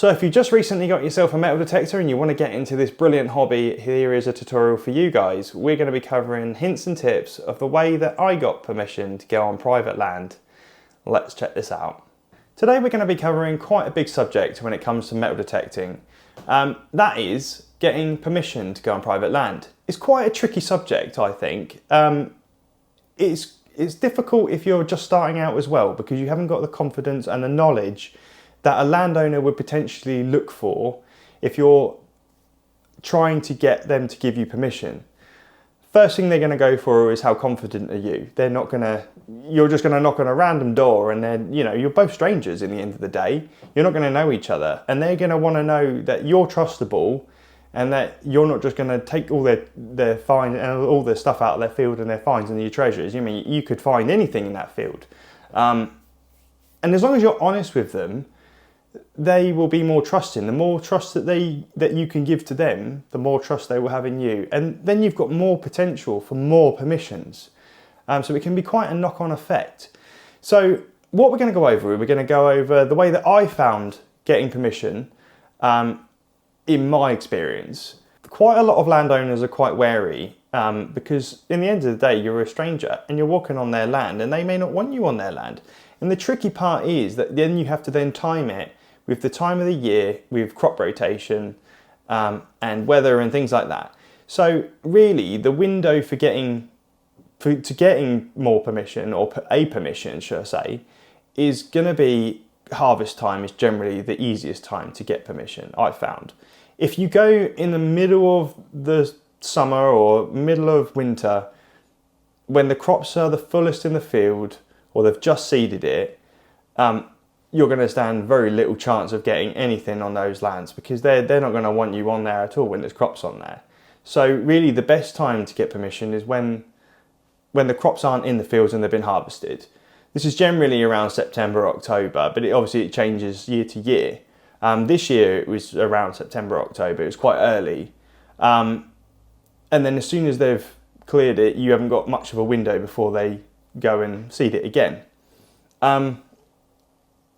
So if you just recently got yourself a metal detector and you want to get into this brilliant hobby, here is a tutorial for you guys. We're going to be covering hints and tips of the way that I got permission to go on private land. Let's check this out. Today we're going to be covering quite a big subject when it comes to metal detecting. That is getting permission to go on private land. It's quite a tricky subject, I think. It's difficult if you're just starting out as well, because you haven't got the confidence and the knowledge that a landowner would potentially look for if you're trying to get them to give you permission. First thing they're going to go for is how confident are you. You're just going to knock on a random door and then, you're both strangers in the end of the day. You're not going to know each other, and they're going to want to know that you're trustable and that you're not just going to take all their fines and all their stuff out of their field and their fines and your treasures. You could find anything in that field. And as long as you're honest with them, they will be more trusting. The more trust that you can give to them, the more trust they will have in you. And then you've got more potential for more permissions. So it can be quite a knock-on effect. So what we're going to go over, we're going to go over the way that I found getting permission in my experience. Quite a lot of landowners are quite wary because in the end of the day, you're a stranger and you're walking on their land and they may not want you on their land. And the tricky part is that then you have to then time it with the time of the year, with crop rotation and weather and things like that. So really the window for getting more permission, or a permission should I say, is going to be harvest time. Is generally the easiest time to get permission, I've found. If you go in the middle of the summer or middle of winter, when the crops are the fullest in the field or they've just seeded it, you're going to stand very little chance of getting anything on those lands, because they're not going to want you on there at all when there's crops on there. So really the best time to get permission is when the crops aren't in the fields and they've been harvested. This is generally around September, October, but it changes year to year. This year it was around September, October. It was quite early. And then as soon as they've cleared it, you haven't got much of a window before they go and seed it again.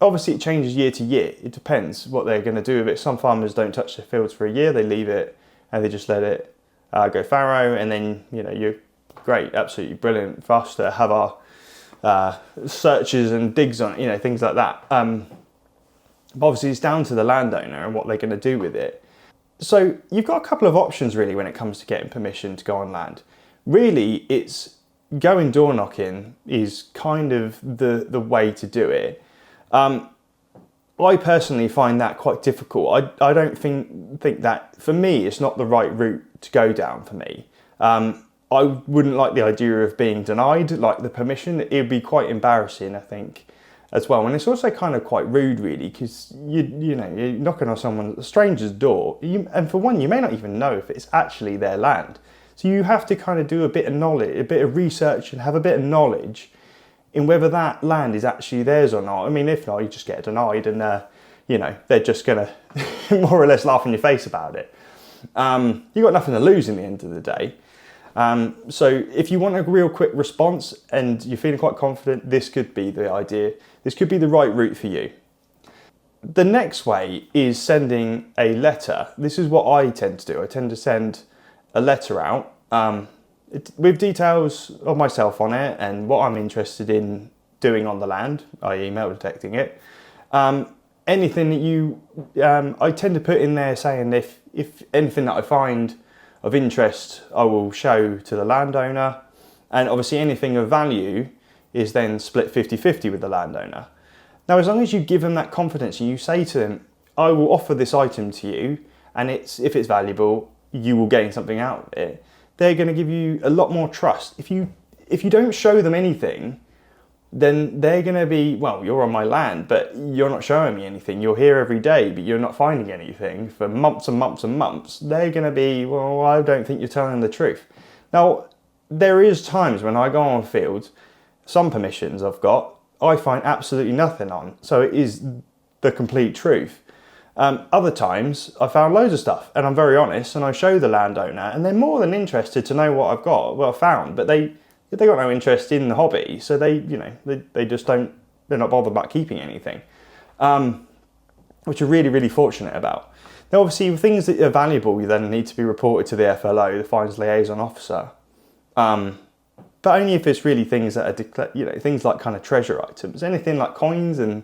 Obviously it changes year to year. It depends what they're going to do with it. Some farmers don't touch their fields for a year. They leave it and they just let it go fallow, and then you're great, absolutely brilliant for us to have our searches and digs on it, things like that. But obviously it's down to the landowner and what they're going to do with it. So you've got a couple of options really when it comes to getting permission to go on land. Really, it's going door knocking is kind of the way to do it. I personally find that quite difficult. I don't think that, for me, it's not the right route to go down for me. I wouldn't like the idea of being denied like the permission. It would be quite embarrassing, I think, as well. And it's also kind of quite rude, really, because you're knocking on a stranger's door, and for one, you may not even know if it's actually their land. So you have to kind of do a bit of knowledge, a bit of research, and have a bit of knowledge in whether that land is actually theirs or not. I mean, if not, you just get denied, and they're just gonna more or less laugh in your face about it. You've got nothing to lose in the end of the day. So if you want a real quick response and you're feeling quite confident, this could be the idea. This could be the right route for you. The next way is sending a letter. This is what I tend to do. I tend to send a letter out with details of myself on it and what I'm interested in doing on the land, i.e. metal detecting it. Anything that I tend to put in there saying if anything that I find of interest, I will show to the landowner, and obviously anything of value is then split 50-50 with the landowner. Now, as long as you give them that confidence and you say to them, I will offer this item to you, and if it's valuable, you will gain something out of it, they're going to give you a lot more trust. If you don't show them anything, then they're going to be, well, you're on my land, but you're not showing me anything. You're here every day, but you're not finding anything for months and months and months. They're going to be, well, I don't think you're telling the truth. Now, there is times when I go on fields, some permissions I've got, I find absolutely nothing on. So it is the complete truth. Other times I found loads of stuff, and I'm very honest, and I show the landowner, and they're more than interested to know what I've got, what I found, but they got no interest in the hobby, so they just don't, they're not bothered about keeping anything. which are really, really fortunate about. Now, obviously, things that are valuable, you then need to be reported to the FLO, the Fines Liaison Officer. But only if it's really things that are, things like kind of treasure items, anything like coins and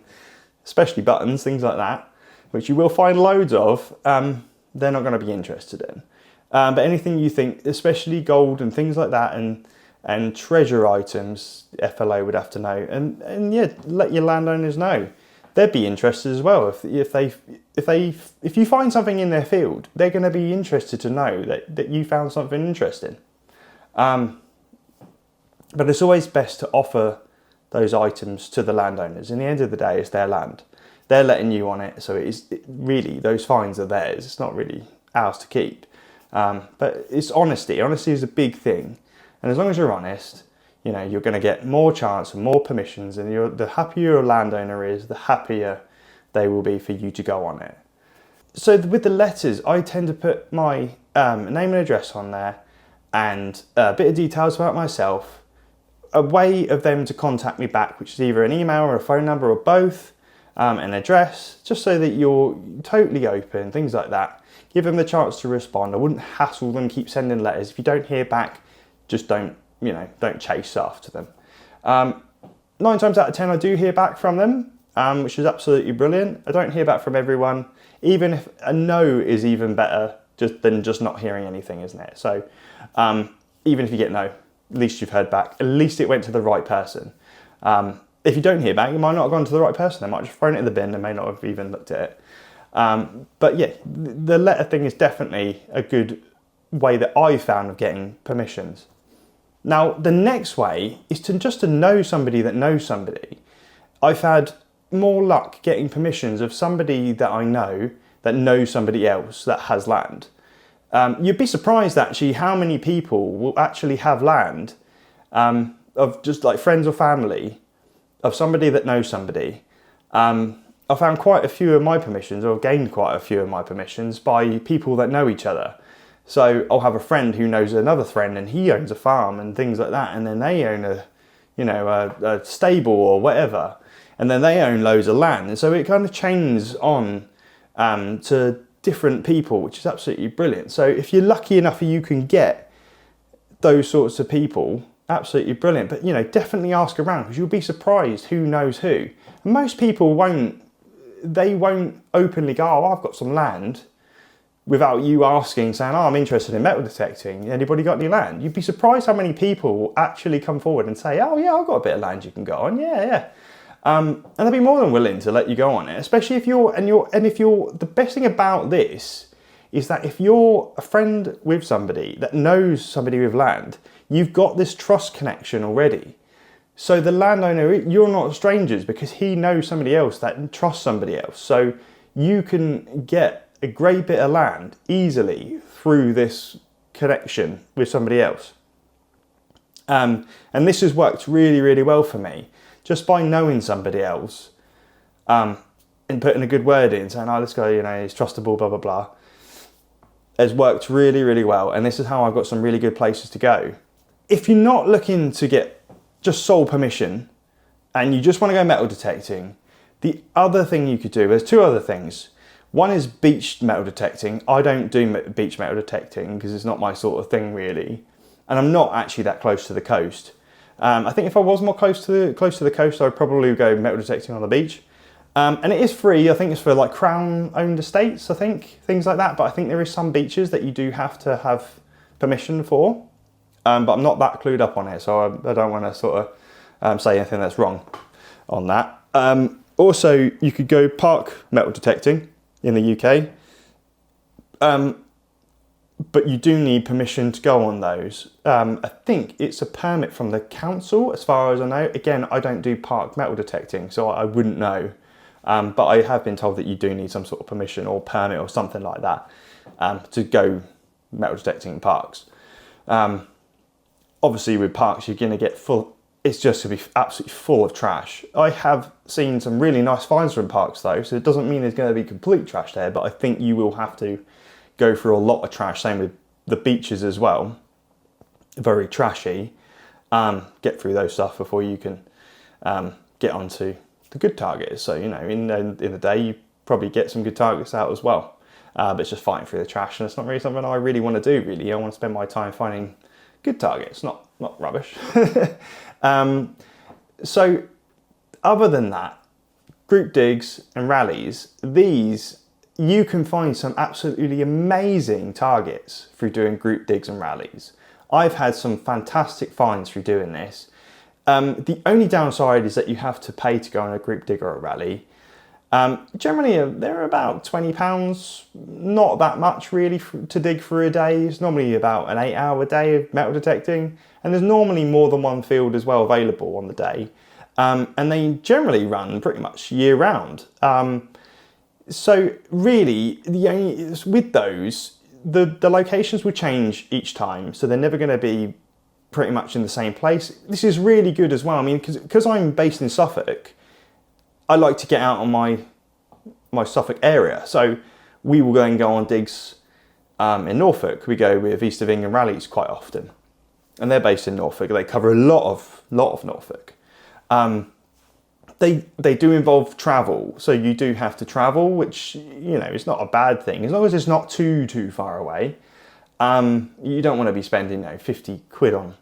especially buttons, things like that, which you will find loads of, they're not going to be interested in. But anything you think, especially gold and things like that, and treasure items, FLO would have to know, and yeah, let your landowners know. They'd be interested as well. If you find something in their field, they're going to be interested to know that you found something interesting. But it's always best to offer those items to the landowners. In the end of the day, it's their land. They're letting you on it, so really, those finds are theirs. It's not really ours to keep. But it's honesty. Honesty is a big thing. And as long as you're honest, you're going to get more chance and more permissions, and the happier your landowner is, the happier they will be for you to go on it. So with the letters, I tend to put my name and address on there, and a bit of details about myself, a way of them to contact me back, which is either an email or a phone number or both, an address, just so that you're totally open, things like that. Give them the chance to respond. I wouldn't hassle them, keep sending letters. If you don't hear back, just don't chase after them. 9 times out of 10, I do hear back from them, which is absolutely brilliant. I don't hear back from everyone, even if a no is even better than just not hearing anything, isn't it? So even if you get no, at least you've heard back. At least it went to the right person. If you don't hear back, you might not have gone to the right person. They might have just thrown it in the bin and may not have even looked at it. But yeah, the letter thing is definitely a good way that I found of getting permissions. Now, the next way is to know somebody that knows somebody. I've had more luck getting permissions of somebody that I know that knows somebody else that has land. You'd be surprised actually how many people will actually have land of just like friends or family of somebody that knows somebody. I found quite a few of my permissions, or gained quite a few of my permissions by people that know each other. So I'll have a friend who knows another friend, and he owns a farm and things like that, and then they own a stable or whatever, and then they own loads of land, and so it kind of chains on to different people, which is absolutely brilliant. So if you're lucky enough, you can get those sorts of people, absolutely brilliant. But definitely ask around, because you'll be surprised who knows who. And most people won't openly go, oh, I've got some land, without you asking, saying, oh, I'm interested in metal detecting. Anybody got any land? You'd be surprised how many people will actually come forward and say, oh yeah, I've got a bit of land you can go on. Yeah. And they'll be more than willing to let you go on it, especially if the best thing about this is that if you're a friend with somebody that knows somebody with land, you've got this trust connection already. So the landowner, you're not strangers, because he knows somebody else that trusts somebody else. So you can get a great bit of land easily through this connection with somebody else. And this has worked really, really well for me. Just by knowing somebody else and putting a good word in, saying, oh, this guy, he's trustable, blah, blah, blah, has worked really, really well. And this is how I've got some really good places to go. If you're not looking to get just sole permission and you just want to go metal detecting, the other thing you could do, there's 2 other things. One is beach metal detecting. I don't do beach metal detecting because it's not my sort of thing really. And I'm not actually that close to the coast. I think if I was more close to the coast, I'd probably go metal detecting on the beach. And it is free. I think it's for like Crown-owned estates, I think, things like that. But I think there is some beaches that you do have to have permission for. But I'm not that clued up on it, so I don't want to sort of say anything that's wrong on that. Also, you could go park metal detecting in the UK. But you do need permission to go on those. I think it's a permit from the council, as far as I know. Again, I don't do park metal detecting, so I wouldn't know. But I have been told that you do need some sort of permission or permit or something like that to go metal detecting in parks. Obviously, with parks, you're going to get full. It's just going to be absolutely full of trash. I have seen some really nice finds from parks, though, so it doesn't mean there's going to be complete trash there. But I think you will have to go through a lot of trash. Same with the beaches as well. Very trashy. Get through those stuff before you can get onto the good targets. So in the day, probably get some good targets out as well. But it's just fighting through the trash, and it's not really something I really want to do, really. I want to spend my time finding good targets, not rubbish. So other than that, group digs and rallies, these, you can find some absolutely amazing targets through doing group digs and rallies. I've had some fantastic finds through doing this. The only downside is that you have to pay to go on a group dig or a rally. Generally, they're about £20, not that much really to dig for a day. It's normally about an 8-hour day of metal detecting, and there's normally more than one field as well available on the day. And they generally run pretty much year round. So really, with those, the locations will change each time, so they're never going to be pretty much in the same place. This is really good as well. I mean, because I'm based in Suffolk, I like to get out on my Suffolk area. So we will then go on digs in Norfolk. We go with East of England Rallies quite often, and they're based in Norfolk. They cover a lot of Norfolk. They do involve travel, so you do have to travel, which, you know, is not a bad thing as long as it's not too far away. You don't want to be spending, you know, 50 quid on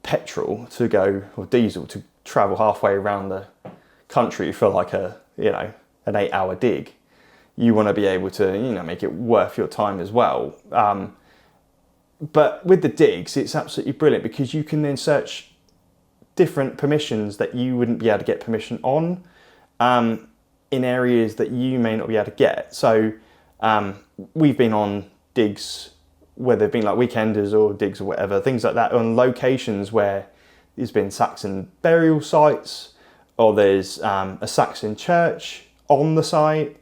petrol to go, or diesel to travel halfway around the country for like an 8-hour dig. You want to be able to, you know, make it worth your time as well. But with the digs, it's absolutely brilliant because you can then search different permissions that you wouldn't be able to get permission on in areas that you may not be able to get. So we've been on digs where they've been like weekenders or digs or whatever, things like that, on locations where there's been Saxon burial sites, or there's a Saxon church on the site.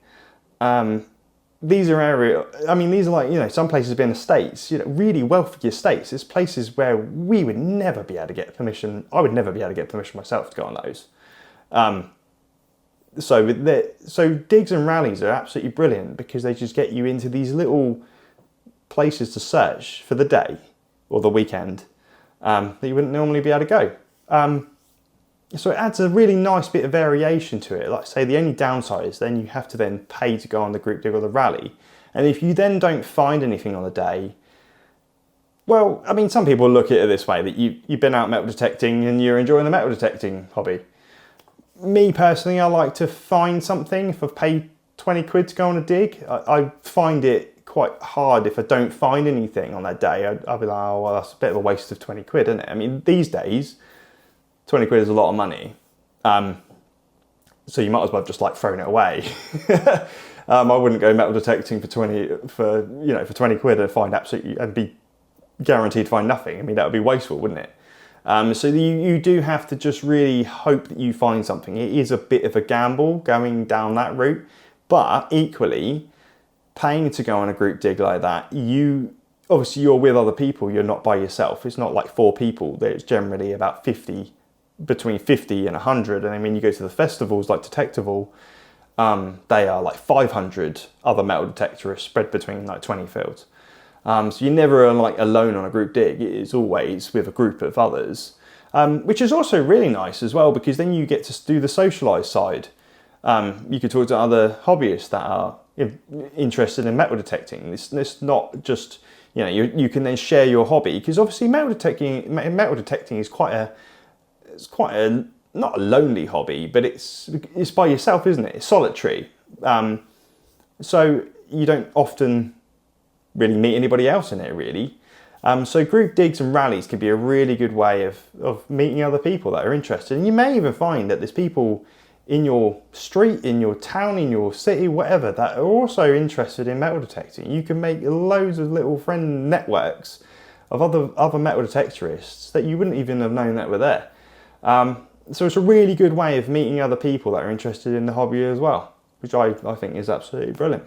These are these are like, you know, some places have been estates, you know, really wealthy estates. There's places where we would never be able to get permission. I would never be able to get permission myself to go on those. So digs and rallies are absolutely brilliant because they just get you into these little places to search for the day or the weekend that you wouldn't normally be able to go. So it adds a really nice bit of variation to it. Like I say, the only downside is then you have to then pay to go on the group dig or the rally. And if you then don't find anything on the day, well, I mean, some people look at it this way, that you've been out metal detecting and you're enjoying the metal detecting hobby. Me personally, I like to find something. If I've paid 20 quid to go on a dig, I find it quite hard if I don't find anything on that day. I'll be like, oh, well, that's a bit of a waste of 20 quid, isn't it? I mean, these days, 20 quid is a lot of money. So you might as well have just like thrown it away. I wouldn't go metal detecting for 20 quid and find absolutely, and be guaranteed to find nothing. I mean, that would be wasteful, wouldn't it? So you do have to just really hope that you find something. It is a bit of a gamble going down that route, but equally, paying to go on a group dig like that, obviously you're with other people, you're not by yourself. It's not like 4 people. There's generally about between 50 and 100. And I mean, you go to the festivals like Detectival, they are like 500 other metal detectorists spread between like 20 fields. So you're never like alone on a group dig. It is always with a group of others, which is also really nice as well, because then you get to do the socialised side. You could talk to other hobbyists that are interested in metal detecting. It's not just, you know, you can then share your hobby, because obviously metal detecting is quite a not a lonely hobby, but it's by yourself, isn't it? It's solitary. So you don't often really meet anybody else in it, really. So group digs and rallies can be a really good way of meeting other people that are interested. And you may even find that there's people in your street, in your town, in your city, whatever, that are also interested in metal detecting. You can make loads of little friend networks of other metal detectorists that you wouldn't even have known that were there. So it's a really good way of meeting other people that are interested in the hobby as well, which I think is absolutely brilliant.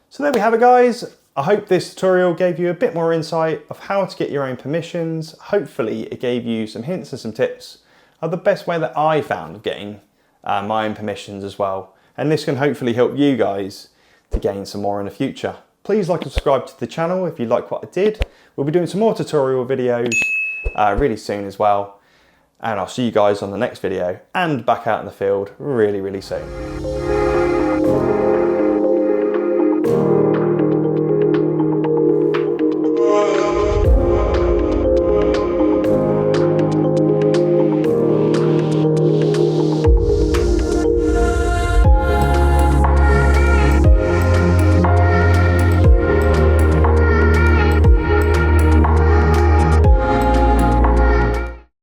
So there we have it, guys. I hope this tutorial gave you a bit more insight of how to get your own permissions. Hopefully it gave you some hints and some tips of the best way that I found of getting my own permissions as well. And this can hopefully help you guys to gain some more in the future. Please like and subscribe to the channel if you like what I did. We'll be doing some more tutorial videos really soon as well. And I'll see you guys on the next video and back out in the field really, really soon.